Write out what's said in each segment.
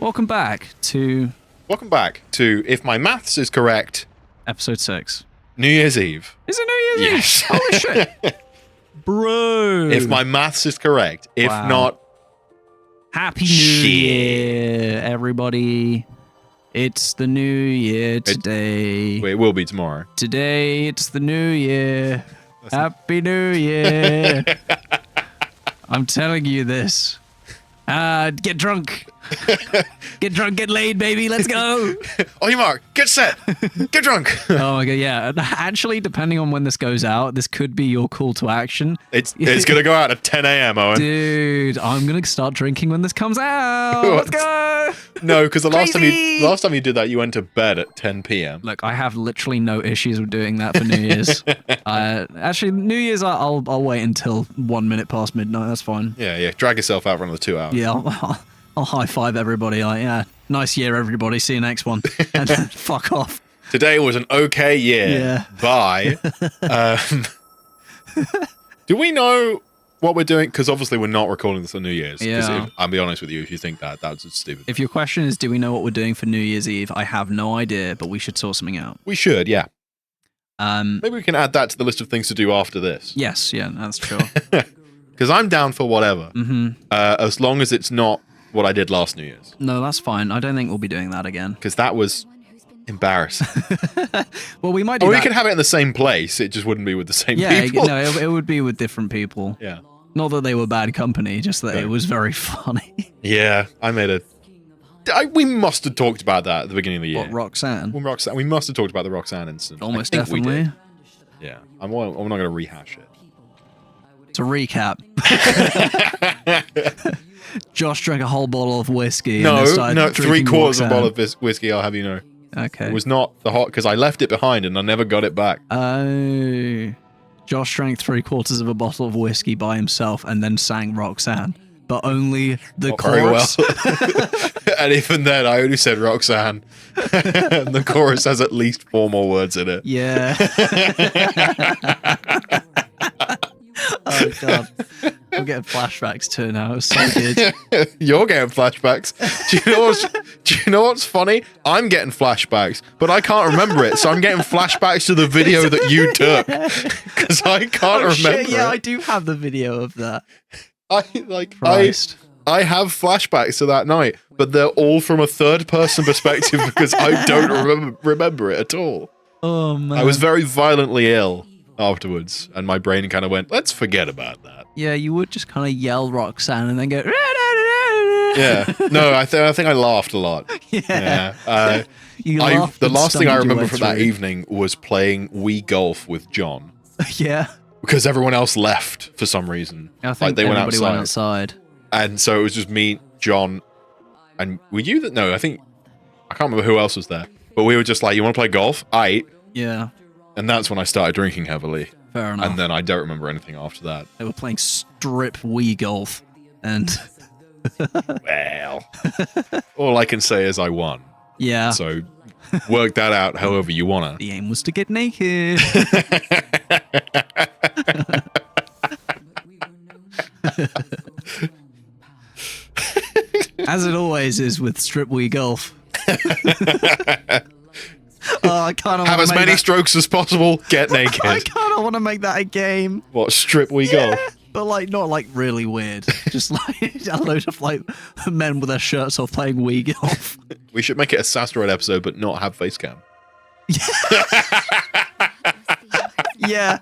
Welcome back to If My Maths Is Correct, episode 6. New Year's Eve. Is it New Year's Yes. Eve? Holy shit. Bro. If my maths is correct. If Wow. not, Happy New Shit. Year, everybody. It's the new year today. it will be tomorrow. Today, it's the new year. Happy New Year. I'm telling you this. Get drunk. Get drunk, get laid, baby. Let's go. On your mark, get set, get drunk. Oh my god, yeah. Actually, depending on when this goes out, this could be your call to action. It's gonna go out at 10 a.m. Owen. Dude, I'm gonna start drinking when this comes out. Let's go. No, because the last Crazy. time you did that, you went to bed at 10 p.m. Look, I have literally no issues with doing that for New Year's. Actually, New Year's, I'll wait until 1 minute past midnight. That's fine. Yeah. Drag yourself out for another 2 hours. Yeah, I'll high five everybody. Like, yeah, nice year, everybody. See you next one. And then fuck off. Today was an okay year. Yeah. Bye. Do we know what we're doing? Because obviously we're not recording this on New Year's. 'Cause Yeah. I'll be honest with you, if you think that, that's stupid. If your question is, do we know what we're doing for New Year's Eve? I have no idea, but we should sort something out. We should, yeah. Maybe we can add that to the list of things to do after this. Yes, yeah, that's true. Because I'm down for whatever. Mm-hmm. As long as it's not what I did last New Year's. No, that's fine. I don't think we'll be doing that again. Because that was embarrassing. Well, we might do Or that. we could have it in the same place. It just wouldn't be with the same Yeah, people. no, it would be with different people. Yeah. Not that they were bad company, just that it was very funny. Yeah, I made a... we must have talked about that at the beginning of the year. What, Roxanne? When Roxanne, we must have talked about the Roxanne incident. Almost I think we definitely. did. Yeah, I'm not going to rehash it. To recap, Josh drank a whole bottle of whiskey. No, and then started no, drinking 3/4 of a Roxanne. bottle of whiskey, I'll have you know. Okay. It was not the hot, because I left it behind and I never got it back. Oh. Josh drank 3/4 of a bottle of whiskey by himself and then sang Roxanne. But only the Not very well. chorus. And even then, I only said Roxanne. And the chorus has at least 4 more words in it. Yeah. Oh god. I'm getting flashbacks to it now. It was so good. You're getting flashbacks. Do you know what's funny? I'm getting flashbacks, but I can't remember it. So I'm getting flashbacks to the video that you took because I can't remember. Shit, yeah, it. I do have the video of that. I Christ. I have flashbacks to that night, but they're all from a third-person perspective because I don't remember it at all. Oh man. I was very violently ill afterwards, and my brain kind of went, "Let's forget about that." Yeah, you would just kind of yell Roxanne and then go. Yeah, no, I think I laughed a lot. Yeah. You The laughed and last thing I stumbled your remember way from that through. evening was playing Wii Golf with John Yeah. because everyone else left for some reason. I think they went everybody outside. went outside. And so it was just me, John, and were you that? No, I can't remember who else was there. But we were just like, "You want to play golf?" Yeah. And that's when I started drinking heavily. Fair enough. And then I don't remember anything after that. They were playing strip Wii golf, and Well, all I can say is I won. yeah, So work that out however you wanna. the aim was to get naked. As it always is with strip Wii golf. Oh, I kind of Have as many strokes as possible. Get I naked. kind of want to make that a game. What, strip we golf? But like not like really weird. Just like a load of like men with their shirts off playing Wii golf. We should make it a SASSTEROID episode, but not have face cam. Yeah.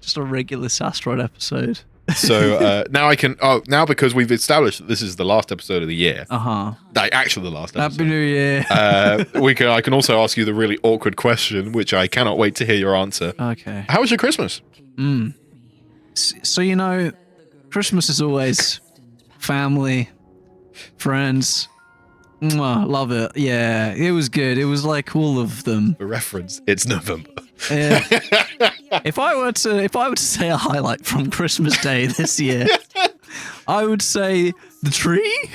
Just a regular SASSTEROID episode. So now I can. Oh, now because we've established that this is the last episode of the year. Uh-huh. Like actually the last Happy episode. New Year. I can also ask you the really awkward question, which I cannot wait to hear your answer. Okay. How was your Christmas? So, you know, Christmas is always family, friends. Mwah, love it. Yeah, it was good. It was like all of them. For reference, it's November. If I were to say a highlight from Christmas Day this year, I would say the tree.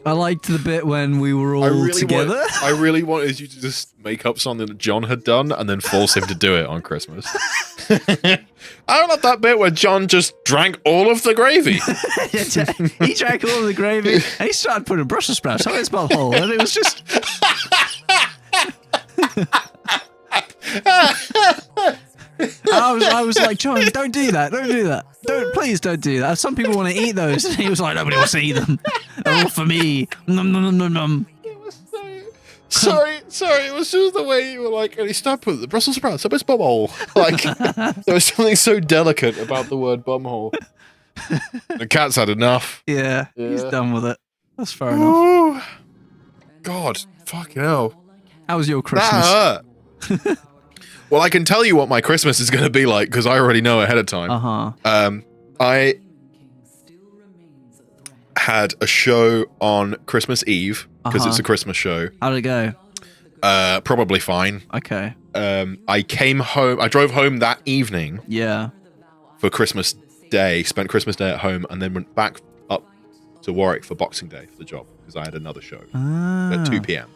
I liked the bit when we were all together. I really wanted you to just make up something that John had done and then force him to do it on Christmas. I don't love that bit where John just drank all of the gravy. He drank all of the gravy and he started putting Brussels sprouts on his butthole, and it was just. I was like, John, don't do that. Don't do that. Please don't do that. Some people want to eat those. And he was like, nobody wants to eat them. They're all for me. Nom, nom, nom, nom, nom. Sorry. It was just the way you were like, and he started putting the Brussels sprouts up his bumhole. Like, there was something so delicate about the word bumhole. The cat's had enough. Yeah, he's done with it. That's fair enough. Ooh. God, fucking hell. How was your Christmas? That hurt. Well, I can tell you what my Christmas is going to be like because I already know ahead of time. I had a show on Christmas Eve because it's a Christmas show. How'd it go? Probably fine. Okay. I came home. I drove home that evening. Yeah. For Christmas Day. Spent Christmas Day at home and then went back up to Warwick for Boxing Day for the job because I had another show at 2 p.m.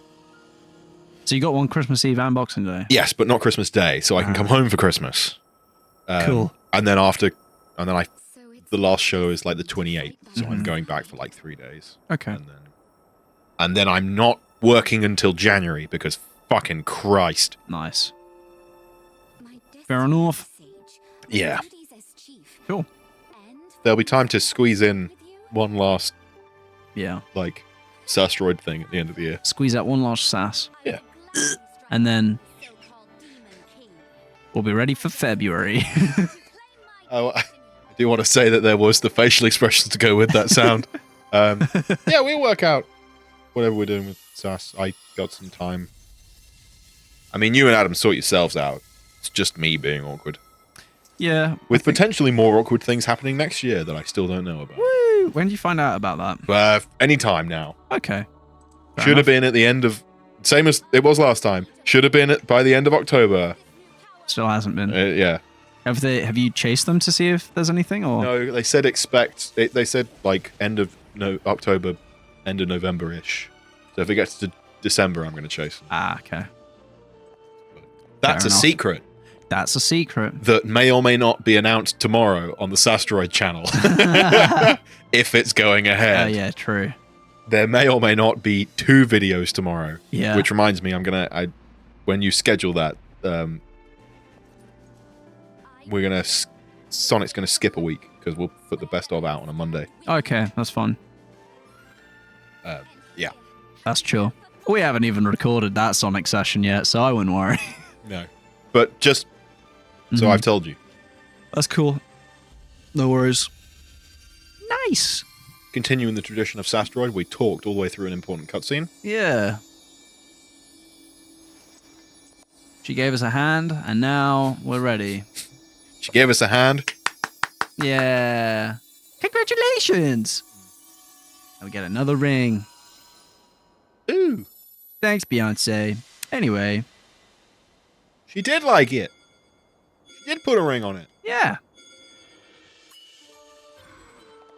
So you got one Christmas Eve and Boxing Day? Yes, but not Christmas Day, so I can come home for Christmas. Cool. And then the last show is like the 28th, so I'm going back for like 3 days. Okay. And then I'm not working until January because fucking Christ. Nice. Fair enough. Yeah. Cool. There'll be time to squeeze in one last, like, SASSTEROID thing at the end of the year. Squeeze out one last sass. Yeah. And then we'll be ready for February. Oh, I do want to say that there was the facial expressions to go with that sound. Yeah, we'll work out whatever we're doing with SAS. I got some time. I mean, you and Adam sort yourselves out. It's just me being awkward. Yeah. With potentially more awkward things happening next year that I still don't know about. Woo! When did you find out about that? Anytime now. Okay. Should have been at the end of... Same as it was last time. Should have been by the end of October. Still hasn't been. Yeah. Have you chased them to see if there's anything? Or no, they said they said like end of October, end of November-ish. So if it gets to December, I'm going to chase them. Ah, okay. That's a secret. That's a secret. That may or may not be announced tomorrow on the SASSTEROID channel. If it's going ahead. Oh, yeah, true. There may or may not be 2 videos tomorrow. Yeah. Which reminds me, when you schedule that, Sonic's gonna skip a week because we'll put the best of out on a Monday. Okay, that's fun. Yeah. That's chill. We haven't even recorded that Sonic session yet, so I wouldn't worry. No. But just so I've told you. That's cool. No worries. Nice. Continuing the tradition of SASSTEROID, we talked all the way through an important cutscene. Yeah. She gave us a hand, and now we're ready. She gave us a hand. Yeah. Congratulations. And we get another ring. Ooh. Thanks, Beyonce. Anyway. She did like it. She did put a ring on it. Yeah.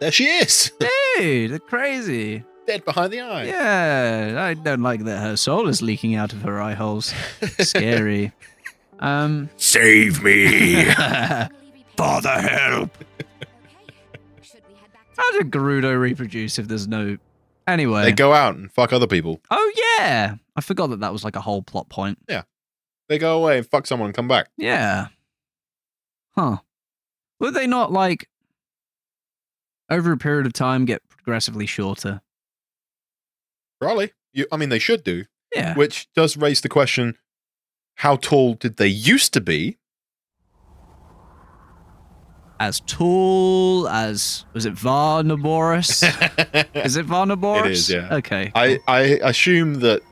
There she is. Dude, they're crazy. Dead behind the eye. Yeah, I don't like that her soul is leaking out of her eye holes. Scary. Save me. Father, help. How did Gerudo reproduce if there's no... Anyway. They go out and fuck other people. Oh, yeah. I forgot that was like a whole plot point. Yeah. They go away and fuck someone and come back. Yeah. Huh. Would they not, like, over a period of time get progressively shorter? Probably. I mean, they should do. Yeah. Which does raise the question, how tall did they used to be? As tall as... Was it Varnaboris? Is it Varnaboris? It is, yeah. Okay. I assume that...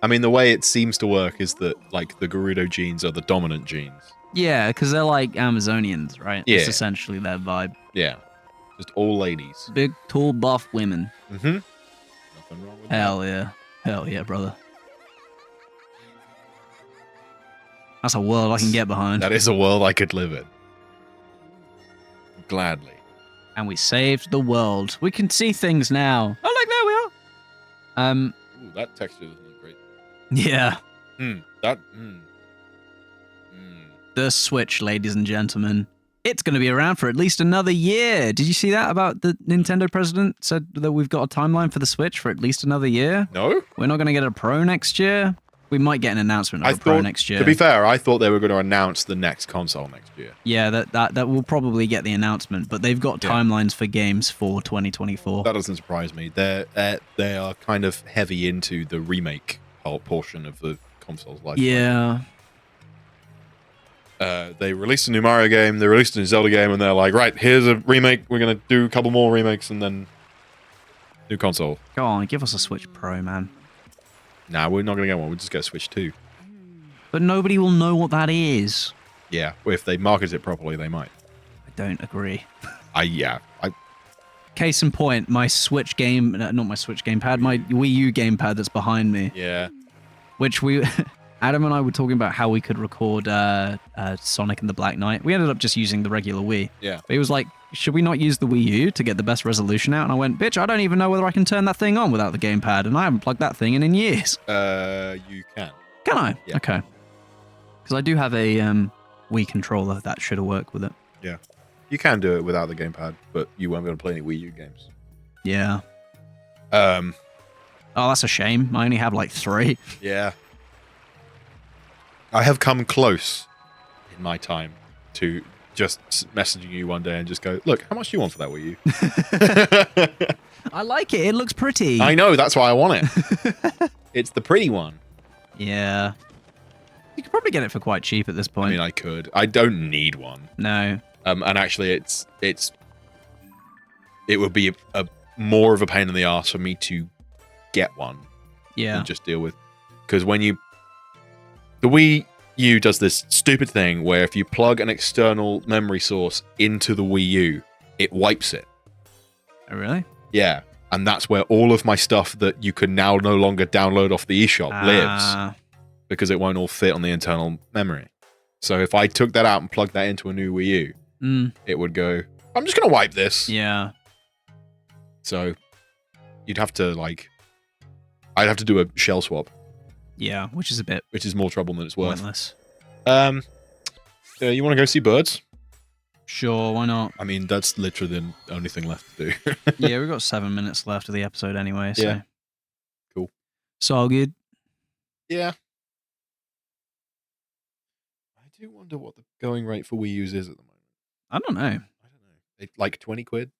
I mean, the way it seems to work is that, like, the Gerudo genes are the dominant genes. Yeah, because they're like Amazonians, right? Yeah. It's essentially their vibe. Yeah. Just all ladies. Big, tall, buff women. Mm-hmm. Nothing wrong with Hell yeah. Hell yeah, brother. That's a world I can get behind. That is a world I could live in. Gladly. And we saved the world. We can see things now. Oh, look, there we are. Ooh, that texture doesn't look great. Yeah. That. The Switch, ladies and gentlemen. It's going to be around for at least another year. Did you see that about the Nintendo president said that we've got a timeline for the Switch for at least another year? No? We're not going to get a Pro next year? We might get an announcement of a Pro next year. To be fair, I thought they were going to announce the next console next year. Yeah, that will probably get the announcement, but they've got timelines for games for 2024. That doesn't surprise me. They are kind of heavy into the remake portion of the console's life. Yeah. They released a new Mario game, they released a new Zelda game, and they're like, right, here's a remake, we're going to do a couple more remakes, and then new console. Go on, give us a Switch Pro, man. Nah, we're not going to get one, we'll just get a Switch 2. But nobody will know what that is. Yeah, if they market it properly, they might. I don't agree. Case in point, my Switch game, not my Switch gamepad, my Wii U gamepad that's behind me. Yeah. Which Adam and I were talking about how we could record Sonic and the Black Knight. We ended up just using the regular Wii. Yeah. But he was like, should we not use the Wii U to get the best resolution out? And I went, bitch, I don't even know whether I can turn that thing on without the gamepad, and I haven't plugged that thing in years. You can. Can I? Yeah. Okay. Because I do have a Wii controller that should have worked with it. Yeah. You can do it without the gamepad, but you won't be able to play any Wii U games. Yeah. Oh, that's a shame. I only have like 3. Yeah. I have come close in my time to just messaging you one day and just go, look, how much do you want for that Wii U? I like it. It looks pretty. I know, that's why I want it. It's the pretty one. Yeah. You could probably get it for quite cheap at this point. I mean, I could. I don't need one. No. And actually, it would be a more of a pain in the ass for me to get one. Yeah. And just deal with. Because the Wii U does this stupid thing where if you plug an external memory source into the Wii U, it wipes it. Oh, really? Yeah. And that's where all of my stuff that you can now no longer download off the eShop lives. Because it won't all fit on the internal memory. So if I took that out and plugged that into a new Wii U, it would go, I'm just going to wipe this. Yeah. So you'd have to I'd have to do a shell swap. Yeah, which is more trouble than it's worth. Pointless. You want to go see birds? Sure, why not? I mean, that's literally the only thing left to do. Yeah, we've got 7 minutes left of the episode anyway, so. Yeah. Cool. So all good. Yeah. I do wonder what the going rate for Wii U's is at the moment. I don't know. Like 20 quid?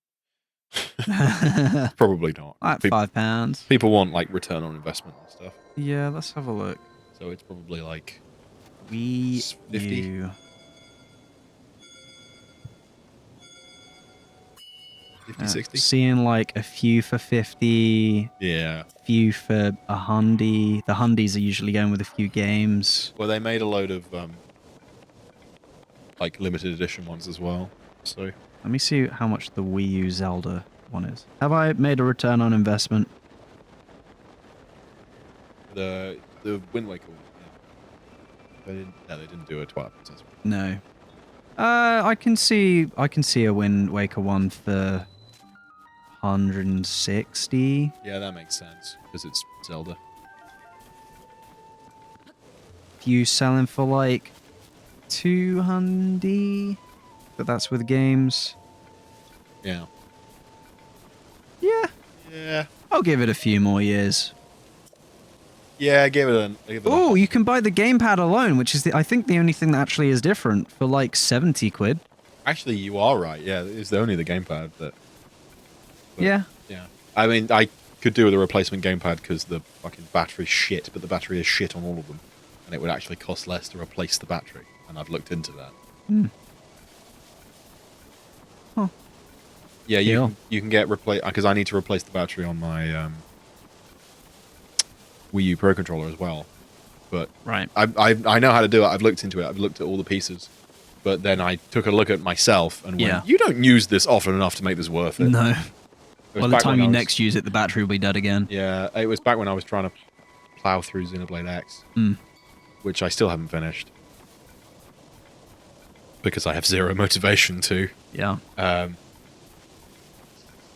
Probably not. Like £5. People want return on investment and stuff. Yeah, let's have a look. So it's probably like Wii 50. U. 50, 60? Seeing a few for 50. Yeah. Few for $100. The hundies are usually going with a few games. Well, they made a load of limited edition ones as well. So let me see how much the Wii U Zelda one is. Have I made a return on investment? The Wind Waker one. Yeah. They didn't do a Twilight Princess one. No. I can see a Wind Waker one for 160. Yeah, that makes sense because it's Zelda. Few selling for 200, but that's with games. Yeah. Yeah. Yeah. I'll give it a few more years. Yeah, give it a... Oh, you can buy the gamepad alone, which is I think the only thing that actually is different for 70 quid. Actually, you are right. Yeah, it's only the gamepad that... Yeah. Yeah. I mean, I could do with a replacement gamepad because the fucking battery's shit, but the battery is shit on all of them. And it would actually cost less to replace the battery. And I've looked into that. Huh. Yeah, you can get replace because I need to replace the battery on my Wii U Pro controller as well. But right, I know how to do it. I've looked into it. I've looked at all the pieces. But then I took a look at myself and went, you don't use this often enough to make this worth it. No. By the time you next use it, the battery will be dead again. Yeah, it was back when I was trying to plow through Xenoblade X, which I still haven't finished. Because I have zero motivation to. Yeah. And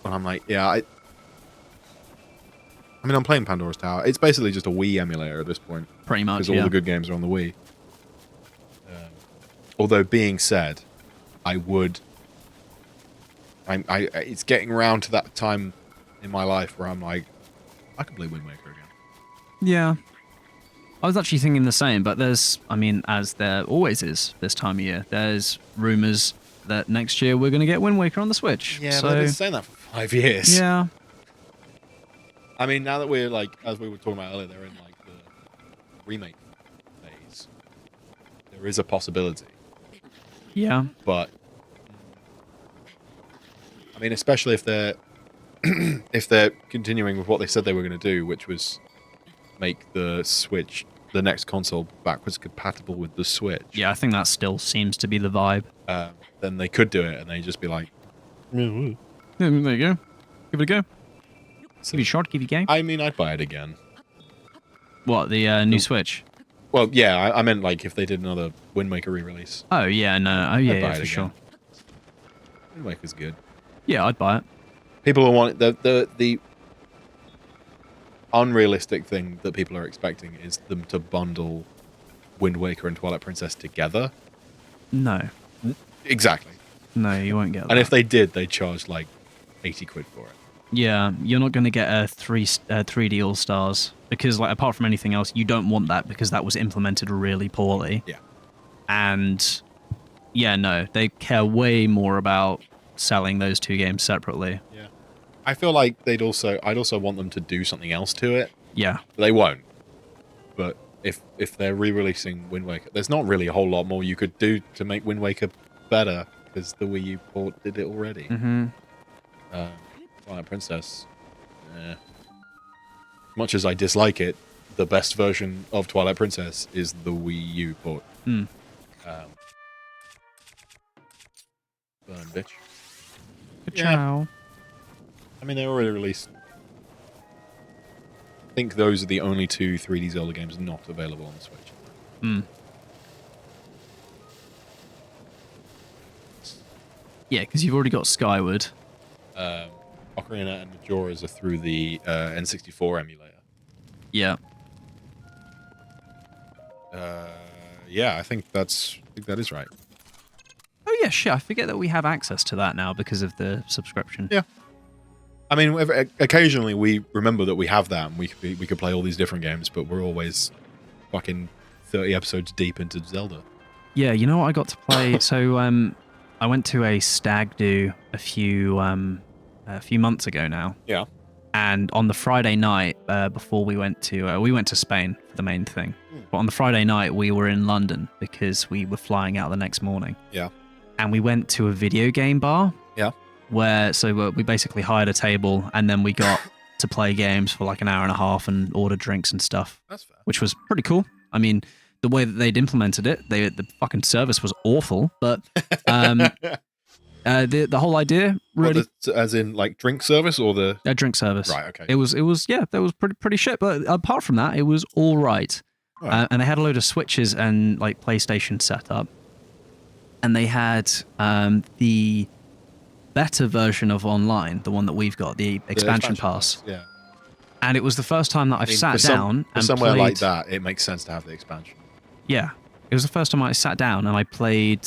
I'm like, I mean, I'm playing Pandora's Tower. It's basically just a Wii emulator at this point. Pretty much, because all the good games are on the Wii. Although being said, it's getting around to that time in my life where I'm like, I can play Wind Waker again. Yeah. I was actually thinking the same, but there's, I mean, as there always is this time of year, there's rumors that next year we're going to get Wind Waker on the Switch. Yeah, so, but they've been saying that for 5 years. Yeah. I mean, now that we're like, as we were talking about earlier, they're in like the remake phase. There is a possibility. Yeah. But I mean, especially if they're if they're continuing with what they said they were going to do, which was make the Switch, the next console, backwards compatible with the Switch. Yeah, I think that still seems to be the vibe. Then they could do it, and they just be like, there you go. Give it a go. Give you a shot. Give you a game. I mean, I'd buy it again. What, the new Switch? Well, yeah, I meant like if they did another Wind Waker re-release. Oh yeah, no, oh yeah, yeah, for sure. Wind Waker's good. Yeah, I'd buy it. People are wanting the unrealistic thing that people are expecting is them to bundle Wind Waker and Twilight Princess together. No. Exactly. No, you won't get that. And if they did, they'd charge like 80 quid for it. Yeah, you're not going to get a 3D All Stars because, like, apart from anything else, you don't want that because that was implemented really poorly. Yeah. And yeah, no, they care way more about selling those two games separately. Yeah. I feel like I'd also want them to do something else to it. Yeah. They won't. But if they're re-releasing Wind Waker, there's not really a whole lot more you could do to make Wind Waker better because the Wii U port did it already. Mm-hmm. Twilight Princess. As much as I dislike it, the best version of Twilight Princess is the Wii U port. Mm. Burn, bitch. Ciao. I mean, they already released. I think those are the only two 3D Zelda games not available on the Switch. Mm. Yeah, because you've already got Skyward. Ocarina and Majora's are through the N64 emulator. Yeah. Yeah, I think that is right. Oh yeah, shit! I forget that we have access to that now because of the subscription. Yeah. I mean, occasionally we remember that we have that, and we could play all these different games, but we're always fucking 30 episodes deep into Zelda. Yeah, you know what I got to play? So I went to a stag do a few months ago now. Yeah. And on the Friday night before we went to Spain for the main thing. But on the Friday night we were in London because we were flying out the next morning. Yeah. And we went to a video game bar. Yeah. So we basically hired a table and then we got to play games for like an hour and a half and order drinks and stuff. That's fair. Which was pretty cool. I mean, the way that they'd implemented it, the fucking service was awful, but the whole idea really, as in like drink service or the drink service. Right. Okay. It was yeah, that was pretty shit. But apart from that, it was all right. Right. And they had a load of Switches and like PlayStation set up, and they had the better version of online, the one that we've got, the expansion pass. Yeah. And it was the first time that I've sat down and somewhere played, like that. It makes sense to have the expansion. Yeah, it was the first time I sat down and I played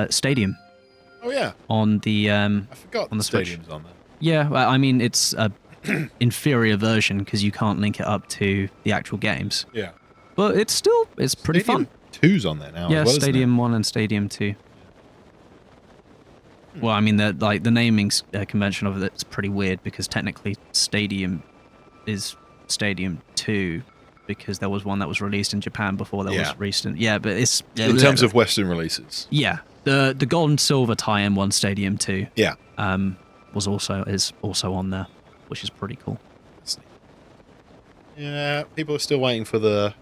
Stadium. Oh yeah. On the I forgot on the Stadium's Switch. on there. Yeah, well, I mean it's a inferior version because you can't link it up to the actual games. Yeah. But it's pretty Stadium fun. 2's on there now. Yeah, as well, Stadium 1 and Stadium 2. Well, I mean the naming convention of it's pretty weird because technically Stadium is Stadium 2 because there was one that was released in Japan before there was recent. Yeah, but it's in terms of Western releases. Yeah. The gold and silver tie-in one, Stadium 2. Yeah. is also on there, which is pretty cool. Yeah, people are still waiting for them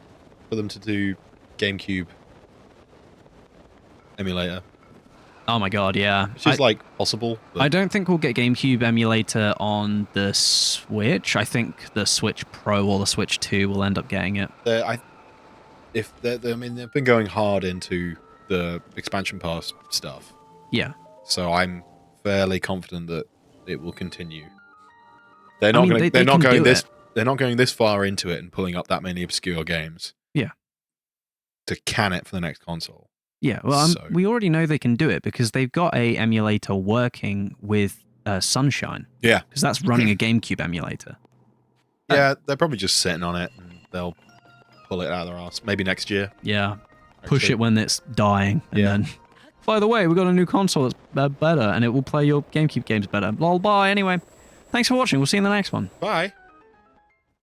to do GameCube emulator. Oh my god, yeah. Which is like possible. I don't think we'll get GameCube emulator on the Switch. I think the Switch Pro or the Switch 2 will end up getting it. I mean, they've been going hard into the expansion pass stuff. Yeah. So I'm fairly confident that it will continue. They're not going this far into it and pulling up that many obscure games. Yeah. To can it for the next console. Yeah, well, So- we already know they can do it because they've got a emulator working with Sunshine. Yeah. Because that's running a GameCube emulator. Yeah, they're probably just sitting on it, and they'll pull it out of their arse. Maybe next year. Yeah. Push actually. it when it's dying. And Yeah. then, by the way, we've got a new console that's better, and it will play your GameCube games better. Lol, bye. Anyway, thanks for watching. We'll see you in the next one. Bye.